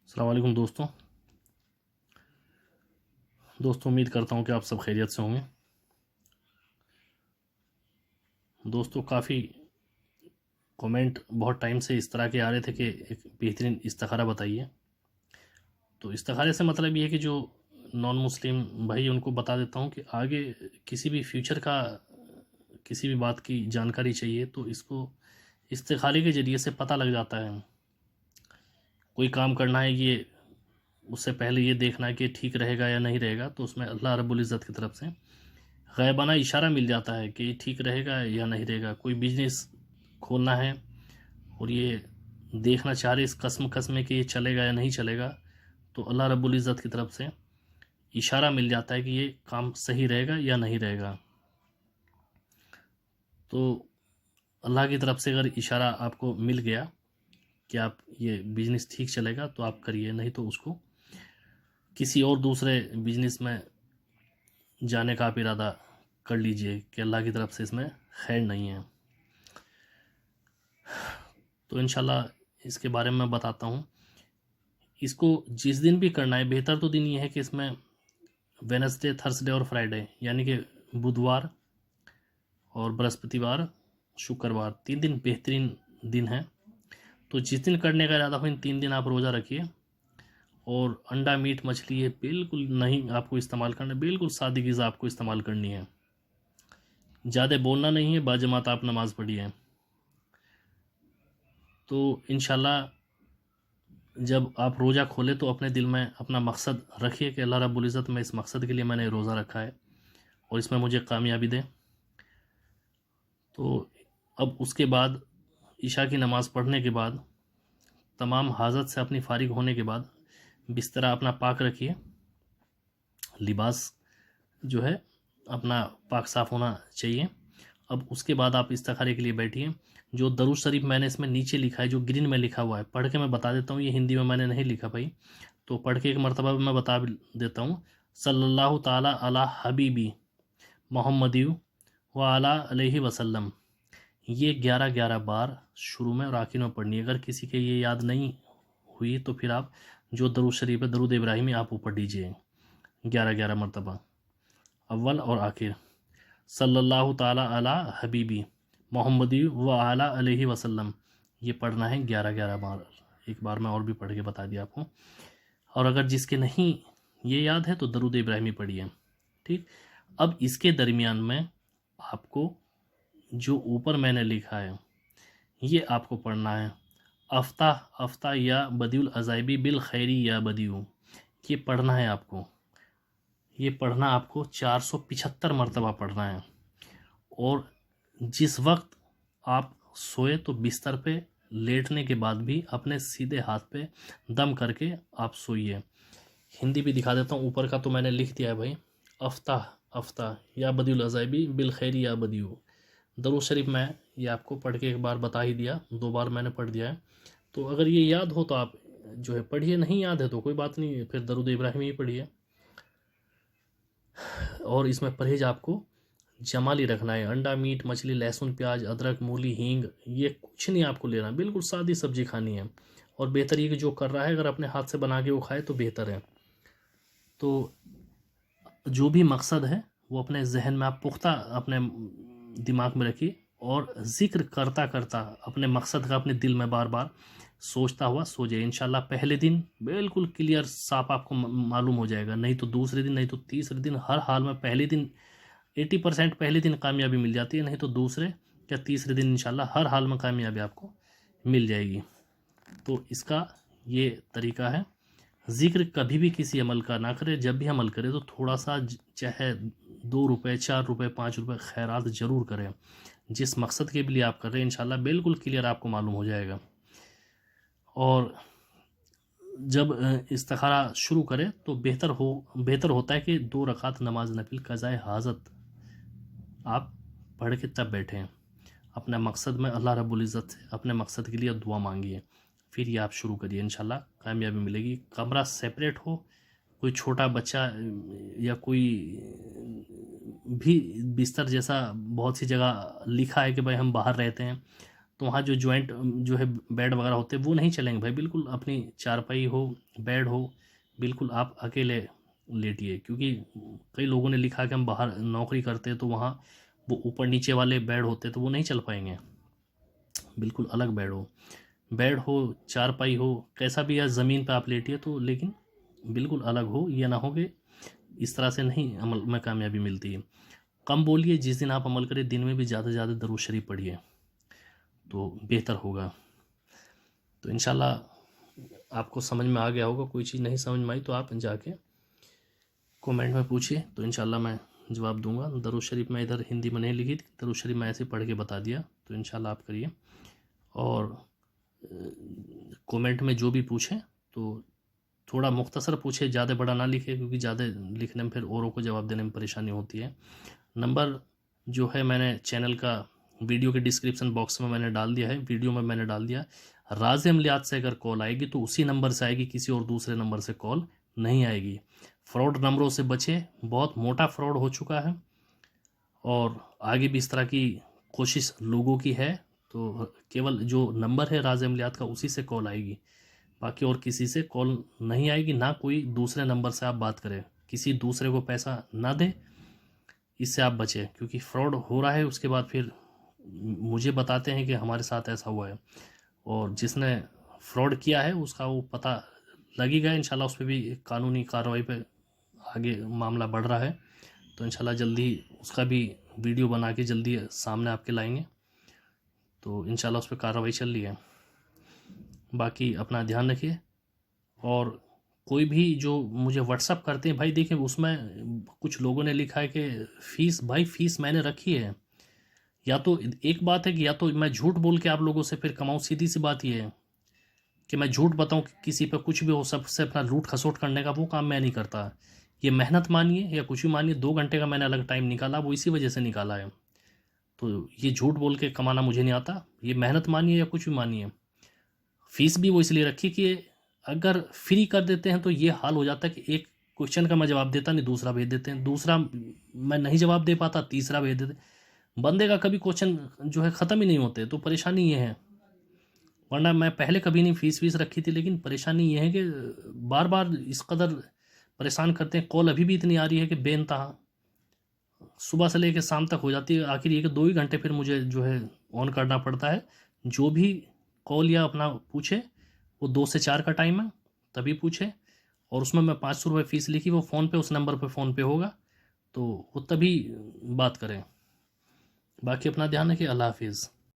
अस्सलाम वालेकुम दोस्तों उम्मीद करता हूँ कि आप सब खैरियत से होंगे। दोस्तों काफ़ी कमेंट बहुत टाइम से इस तरह के आ रहे थे कि एक बेहतरीन इस्तिखारा बताइए। तो इस्तिखारे से मतलब ये है कि जो नॉन मुस्लिम भाई उनको बता देता हूँ कि आगे किसी भी फ्यूचर का किसी भी बात की जानकारी चाहिए तो इसको इस्तिखारे के ज़रिए से पता लग जाता है। कोई काम करना है, ये उससे पहले ये देखना है कि ठीक रहेगा या नहीं रहेगा, तो उसमें अल्लाह रब्बुल इज़्ज़त की तरफ से ग़ैबाना इशारा मिल जाता है कि ठीक रहेगा या नहीं रहेगा। कोई बिजनेस खोलना है और ये देखना चाह रहे इस कसम कसम कि ये चलेगा या नहीं चलेगा, तो अल्लाह रब्बुल इज़्ज़त की तरफ से इशारा मिल जाता है कि ये काम सही रहेगा या नहीं रहेगा। तो अल्लाह की तरफ से अगर इशारा आपको मिल गया कि आप ये बिजनेस ठीक चलेगा तो आप करिए, नहीं तो उसको किसी और दूसरे बिजनेस में जाने का आप इरादा कर लीजिए कि अल्लाह की तरफ से इसमें खैर नहीं है। तो इंशाल्लाह इसके बारे में मैं बताता हूँ। इसको जिस दिन भी करना है, बेहतर तो दिन ये है कि इसमें वेडनेसडे, थर्सडे और फ्राइडे यानी कि बुधवार और बृहस्पतिवार, शुक्रवार, 3 दिन बेहतरीन दिन हैं। तो जिस दिन करने का इरादा हो इन 3 दिन आप रोज़ा रखिए और अंडा, मीट, मछली ये बिल्कुल नहीं आपको इस्तेमाल करना, बिल्कुल सादी ग़िज़ा आपको इस्तेमाल करनी है। ज़्यादा बोलना नहीं है, बाजमात आप नमाज़ पढ़िए। तो इंशाल्लाह जब आप रोज़ा खोलें तो अपने दिल में अपना मकसद रखिए कि अल्लाह रब्बुल इज़्ज़त में इस मकसद के लिए मैंने रोज़ा रखा है और इसमें मुझे कामयाबी दे। तो अब उसके बाद इशा की नमाज़ पढ़ने के बाद, तमाम हाजत से अपनी फ़ारिग होने के बाद बिस्तरा अपना पाक रखिए, लिबास जो है अपना पाक साफ़ होना चाहिए। अब उसके बाद आप इस्तिखारे के लिए बैठिए। जो दरूद शरीफ मैंने इसमें नीचे लिखा है, जो ग्रीन में लिखा हुआ है, पढ़ के मैं बता देता हूँ। ये हिंदी में मैंने नहीं लिखा भाई, तो पढ़ के एक मरतबा मैं बता देता हूँ। सल्लल्लाहु ताला अला हबीबी मोहम्मदियु व अला अलैहि वसल्लम। ये 11-11 बार शुरू में और आखिर में पढ़नी है। अगर किसी के ये याद नहीं हुई तो फिर आप जो दरूद शरीफ है, दरूद इब्राहिमी, आप ऊपर दीजिए 11-11 मरतबा, अव्वल और आखिर। सल्लल्लाहु ताला अला हबीबी मोहम्मदी व आला अलैहि वसल्लम, ये पढ़ना है 11-11 बार। एक बार मैं और भी पढ़ के बता दिया आपको। और अगर जिसके नहीं ये याद है तो दरूद इब्राहिमी पढ़िए। ठीक, अब इसके दरमियान में आपको जो ऊपर मैंने लिखा है ये आपको पढ़ना है। अफ्ता अफ्ता या बदियुल अजाइबी बिल खैरी या बदियू, ये पढ़ना है आपको। ये पढ़ना आपको 475 मरतबा पढ़ना है। और जिस वक्त आप सोए तो बिस्तर पे लेटने के बाद भी अपने सीधे हाथ पे दम करके आप सोइए। हिंदी भी दिखा देता हूँ, ऊपर का तो मैंने लिख दिया है भाई। अफ्ता अफ्ता या बदियुल अजाइबी बिल खैरी या बदियू, दरूद शरीफ मैं ये आपको पढ़ के एक बार बता ही दिया, 2 बार मैंने पढ़ दिया है। तो अगर ये याद हो तो आप जो है पढ़िए, नहीं याद है तो कोई बात नहीं, फिर दरूद इब्राहिम ही पढ़िए। और इसमें परहेज आपको जमाली रखना है। अंडा, मीट, मछली, लहसुन, प्याज, अदरक, मूली, हींग, ये कुछ नहीं आपको लेना, बिल्कुल सादी सब्जी खानी है। और बेहतर ये कि जो कर रहा है अगर अपने हाथ से बना के वो खाए तो बेहतर है। तो जो भी मकसद है वो अपने जहन में आप पुख्ता अपने दिमाग में रखिए और ज़िक्र करता करता अपने मकसद का अपने दिल में बार बार सोचता हुआ सो जाए। इंशाल्लाह पहले दिन बिल्कुल क्लियर साफ आपको मालूम हो जाएगा, नहीं तो दूसरे दिन, नहीं तो तीसरे दिन, हर हाल में पहले दिन 80% पहले दिन कामयाबी मिल जाती है, नहीं तो दूसरे या तीसरे दिन इंशाल्लाह हर हाल में कामयाबी आपको मिल जाएगी। तो इसका ये तरीका है। ज़िक्र कभी भी किसी अमल का ना करें, जब भी अमल करें तो थोड़ा सा चाहे 2 रुपये, 4 रुपये, 5 रुपये खैरात ज़रूर करें। जिस मकसद के लिए आप कर रहे हैं इंशाल्लाह बिल्कुल क्लियर आपको मालूम हो जाएगा। और जब इस्तिखारा शुरू करें तो बेहतर होता है कि 2 रकात नमाज नफिल क़ज़ाए हाजत आप पढ़ के तब बैठें। अपने मकसद में अल्लाह रब्बुल इज़्ज़त से अपने मकसद के लिए दुआ मांगिए, फिर ये आप शुरू करिए, इंशाल्लाह कामयाबी मिलेगी। कमरा सेपरेट हो, कोई छोटा बच्चा या कोई भी बिस्तर जैसा बहुत सी जगह लिखा है कि भाई हम बाहर रहते हैं, तो वहाँ जो जॉइंट जो है बेड वगैरह होते हैं वो नहीं चलेंगे भाई। बिल्कुल अपनी चारपाई हो, बेड हो, बिल्कुल आप अकेले लेटिए। क्योंकि कई लोगों ने लिखा कि हम बाहर नौकरी करते हैं तो वहाँ वो ऊपर नीचे वाले बेड होते तो वो नहीं चल पाएंगे। बिल्कुल अलग बेड हो, चारपाई हो, कैसा भी, या ज़मीन पे आप लेटिए तो, लेकिन बिल्कुल अलग हो। ये ना हो कि इस तरह से नहीं अमल में कामयाबी मिलती है। कम बोलिए, जिस दिन आप अमल करें दिन में भी ज़्यादा से ज़्यादा दरूद शरीफ पढ़िए तो बेहतर होगा। तो इंशाल्लाह आपको समझ में आ गया होगा। कोई चीज़ नहीं समझ में आई तो आप जाके कमेंट में पूछिए, तो इंशाल्लाह मैं जवाब दूंगा। दरूद शरीफ मैं इधर हिंदी में नहीं लिखी थी, दरूद शरीफ मैं ऐसे पढ़ के बता दिया। तो इंशाल्लाह आप करिए। और कमेंट में जो भी पूछें तो थोड़ा मुख्तसर पूछे, ज़्यादा बड़ा ना लिखे, क्योंकि ज़्यादा लिखने में फिर औरों को जवाब देने में परेशानी होती है। नंबर जो है मैंने चैनल का वीडियो के डिस्क्रिप्शन बॉक्स में मैंने डाल दिया है, वीडियो में मैंने डाल दिया। राज़ अमलियात से अगर कॉल आएगी तो उसी नंबर से आएगी, किसी और दूसरे नंबर से कॉल नहीं आएगी। फ्रॉड नंबरों से बचे, बहुत मोटा फ्रॉड हो चुका है और आगे भी इस तरह की कोशिश लोगों की है। तो केवल जो नंबर है राज़ अमलियात का उसी से कॉल आएगी, बाकी और किसी से कॉल नहीं आएगी। ना कोई दूसरे नंबर से आप बात करें, किसी दूसरे को पैसा ना दे, इससे आप बचें। क्योंकि फ्रॉड हो रहा है, उसके बाद फिर मुझे बताते हैं कि हमारे साथ ऐसा हुआ है, और जिसने फ्रॉड किया है उसका वो पता लगी गया। इंशाल्लाह उस पर भी कानूनी कार्रवाई पे आगे मामला बढ़ रहा है। तो इंशाल्लाह जल्दी उसका भी वीडियो बना के जल्दी सामने आपके लाएंगे। तो इंशाल्लाह उस पर कार्रवाई चल रही है। बाकी अपना ध्यान रखिए। और कोई भी जो मुझे व्हाट्सअप करते हैं भाई, देखिए उसमें कुछ लोगों ने लिखा है कि फ़ीस, भाई फ़ीस मैंने रखी है। या तो एक बात है कि या तो मैं झूठ बोल के आप लोगों से फिर कमाऊँ, सीधी सी बात ये है कि मैं झूठ बताऊँ कि किसी पे कुछ भी हो, सबसे अपना लूट खसोट करने का वो काम मैं नहीं करता। ये मेहनत मानिए या कुछ भी मानिए, 2 घंटे का मैंने अलग टाइम निकाला, वो इसी वजह से निकाला है। तो ये झूठ बोल के कमाना मुझे नहीं आता। ये मेहनत मानिए या कुछ भी मानिए, फीस भी वो इसलिए रखी कि अगर फ्री कर देते हैं तो ये हाल हो जाता है कि एक क्वेश्चन का मैं जवाब देता नहीं, दूसरा भेज देते हैं, दूसरा मैं नहीं जवाब दे पाता, तीसरा भेज देते। बंदे का कभी क्वेश्चन जो है ख़त्म ही नहीं होते। तो परेशानी ये है, वरना मैं पहले कभी नहीं फीस रखी थी। लेकिन परेशानी ये है कि बार बार इस कदर परेशान करते हैं। कॉल अभी भी इतनी आ रही है कि बेइंतहा, सुबह से लेकर शाम तक हो जाती है। आखिर ये कि 2 ही घंटे फिर मुझे जो है ऑन करना पड़ता है। जो भी कॉल या अपना पूछे, वो 2 से 4 का टाइम है, तभी पूछे। और उसमें मैं 500 रुपये फ़ीस लिखी, वो फ़ोन पे, उस नंबर पे फ़ोन पे होगा, तो वो तभी बात करें। बाकी अपना ध्यान रखिए। अल्लाह हाफिज़।